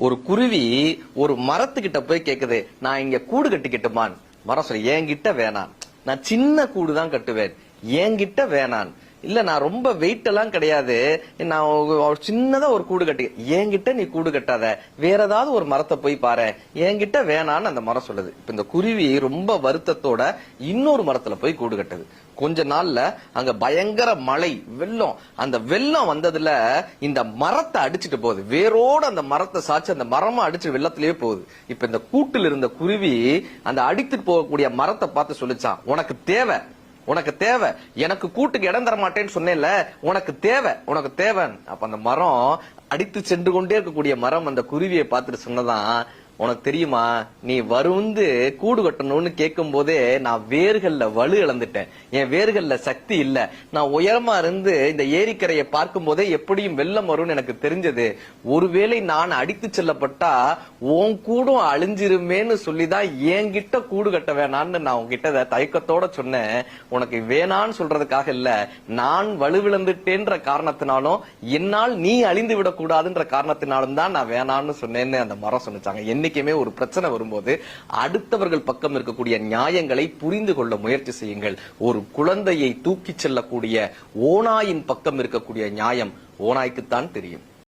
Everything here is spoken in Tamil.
ஒரு குருவி ஒரு மரத்துக்கிட்ட போய் கேக்குது, நான் இங்க கூடு கட்டிக்கிட்டுமான். மரம் சொல்லி, என்கிட்ட வேணாம், நான் சின்ன கூடு தான் கட்டுவேன், என்கிட்ட வேணான். இல்ல நான் ரொம்ப வெயிட் எல்லாம் கிடையாது, நான் சின்னதா ஒரு கூடு கட்டி, என்கிட்ட நீ கூடு கட்டாத, வேற ஏதாவது ஒரு மரத்தை போய் பாரு, என்கிட்ட வேணான்னு அந்த மரம் சொல்லுது. இப்ப இந்த குருவி ரொம்ப வருத்தத்தோட இன்னொரு மரத்துல போய் கூடு கட்டுது. கொஞ்ச நாள்ல அங்க பயங்கர மழை, வெள்ளம். அந்த வெள்ளம் வந்ததுல இந்த மரத்தை அடிச்சுட்டு போகுது, வேரோட அந்த மரத்தை சாச்சு அந்த மரமா அடிச்சு வெள்ளத்திலேயே போகுது. இப்ப இந்த கூட்டில் இருந்த குருவி அந்த அடித்துட்டு போகக்கூடிய மரத்தை பார்த்து சொல்லிச்சான், உனக்கு தேவை, உனக்கு தேவை, எனக்கு கூட்டுக்கு இடம் தர மாட்டேன்னு சொன்னேன்ல, உனக்கு தேவை, உனக்கு தேவை. அப்ப அந்த மரம், அடித்து சென்று கொண்டே இருக்கக்கூடிய மரம் அந்த குருவியை பார்த்துட்டு சொன்னதான், உனக்கு தெரியுமா, நீ வந்து கூடு கட்டணும்னு கேட்கும் போதே நான் வேர்கள்ல வலு இழந்துட்டேன், என் வேர்கள்ல சக்தி இல்ல, நான் உயரமா இருந்து இந்த ஏரிக்கரையை பார்க்கும் போதே எப்படியும் வெள்ளம் வரும்னு எனக்கு தெரிஞ்சது, ஒருவேளை நான் அடித்து செல்லப்பட்டா உன் கூடும் அழிஞ்சிருமேன்னு சொல்லிதான் என்கிட்ட கூடு கட்ட வேணான்னு நான் உன்கிட்ட தயக்கத்தோட சொன்னேன். உனக்கு வேணான்னு சொல்றதுக்காக இல்ல, நான் வலுவிழந்துட்டேன்ற காரணத்தினாலும் என்னால் நீ அழிந்து விடக்கூடாதுன்ற காரணத்தினாலும் தான் நான் வேணான்னு சொன்னேன்னு அந்த மரம் சொன்னிச்சாங்க. என்னைக்குமே ஒரு பிரச்சனை வரும்போது அடுத்தவர்கள் பக்கம் இருக்கக்கூடிய நியாயங்களை புரிந்து கொள்ள முயற்சி செய்யுங்கள். ஒரு குழந்தையை தூக்கி செல்லக்கூடிய ஓநாயின் பக்கம் இருக்கக்கூடிய நியாயம் ஓநாய்க்குத்தான் தெரியும்.